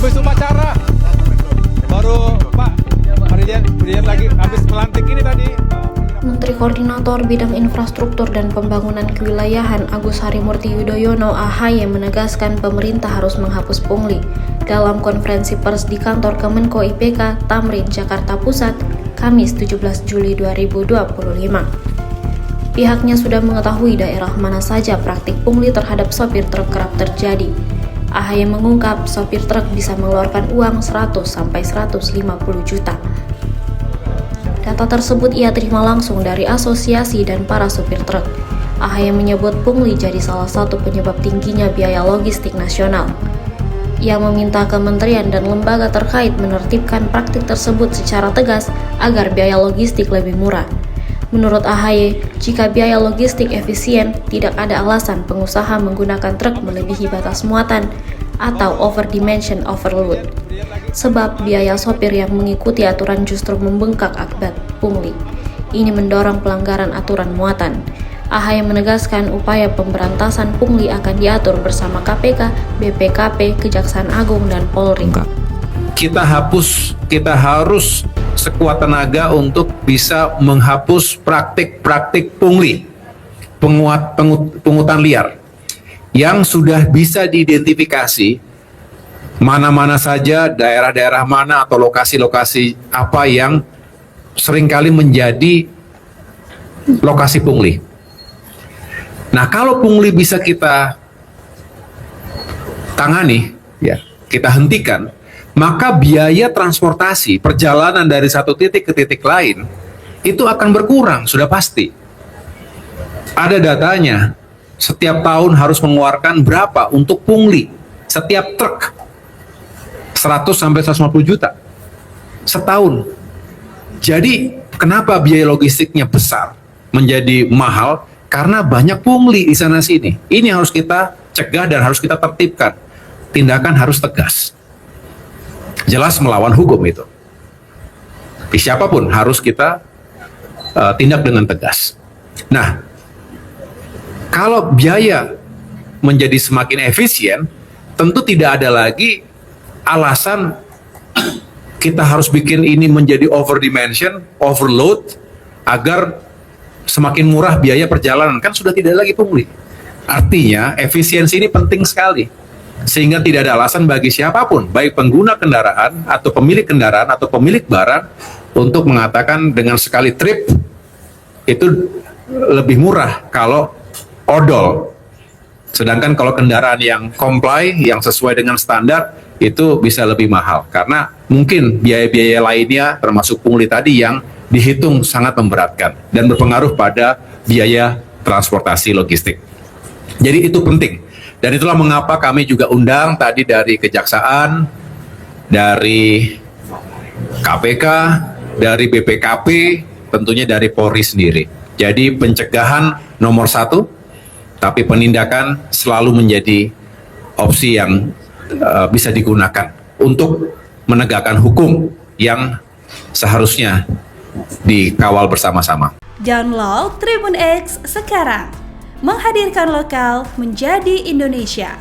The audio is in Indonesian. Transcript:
habis upacara. Baru Pak Presiden lagi habis melantik ini tadi. Menteri Koordinator Bidang Infrastruktur dan Pembangunan Kewilayahan Agus Harimurti Yudhoyono (AHY) menegaskan pemerintah harus menghapus pungli. Dalam konferensi pers di kantor Kemenko IPK, Tamrin, Jakarta Pusat, Kamis 17 Juli 2025. Pihaknya sudah mengetahui daerah mana saja praktik pungli terhadap sopir truk kerap terjadi. AHY mengungkap sopir truk bisa mengeluarkan uang 100 sampai 150 juta. Data tersebut ia terima langsung dari asosiasi dan para supir truk. AHY menyebut pungli jadi salah satu penyebab tingginya biaya logistik nasional. Ia meminta kementerian dan lembaga terkait menertibkan praktik tersebut secara tegas agar biaya logistik lebih murah. Menurut AHY, jika biaya logistik efisien, tidak ada alasan pengusaha menggunakan truk melebihi batas muatan atau overdimension overload. Sebab biaya sopir yang mengikuti aturan justru membengkak akibat pungli. Ini mendorong pelanggaran aturan muatan. AHY menegaskan upaya pemberantasan pungli akan diatur bersama KPK, BPKP, Kejaksaan Agung, dan Polri. Kita harus sekuat tenaga untuk bisa menghapus praktik-praktik pungli, pungutan liar yang sudah bisa diidentifikasi mana-mana saja, daerah-daerah mana atau lokasi-lokasi apa yang seringkali menjadi lokasi pungli. Nah, kalau pungli bisa kita tangani, ya, kita hentikan, maka biaya transportasi perjalanan dari satu titik ke titik lain itu akan berkurang, sudah pasti. Ada datanya, setiap tahun harus mengeluarkan berapa untuk pungli setiap truk, 100 sampai 150 juta setahun. Jadi kenapa biaya logistiknya besar, menjadi mahal? Karena banyak pungli di sana sini. Ini harus kita cegah dan harus kita tertibkan. Tindakan harus tegas. Jelas melawan hukum itu. Siapapun harus kita tindak dengan tegas. Nah, kalau biaya menjadi semakin efisien, tentu tidak ada lagi alasan kita harus bikin ini menjadi overdimension, overload, agar semakin murah biaya perjalanan. Kan sudah tidak lagi pungli. Artinya efisiensi ini penting sekali, sehingga tidak ada alasan bagi siapapun, baik pengguna kendaraan atau pemilik kendaraan atau pemilik barang, untuk mengatakan dengan sekali trip itu lebih murah kalau odol. Sedangkan kalau kendaraan yang comply, yang sesuai dengan standar, itu bisa lebih mahal. Karena mungkin biaya-biaya lainnya, termasuk pungli tadi, yang dihitung sangat memberatkan dan berpengaruh pada biaya transportasi logistik. Jadi itu penting. Dan itulah mengapa kami juga undang tadi dari Kejaksaan, dari KPK, dari BPKP, tentunya dari Polri sendiri. Jadi pencegahan nomor 1, tapi penindakan selalu menjadi opsi yang bisa digunakan untuk menegakkan hukum yang seharusnya dikawal bersama-sama. Download Tribun X sekarang, menghadirkan lokal menjadi Indonesia.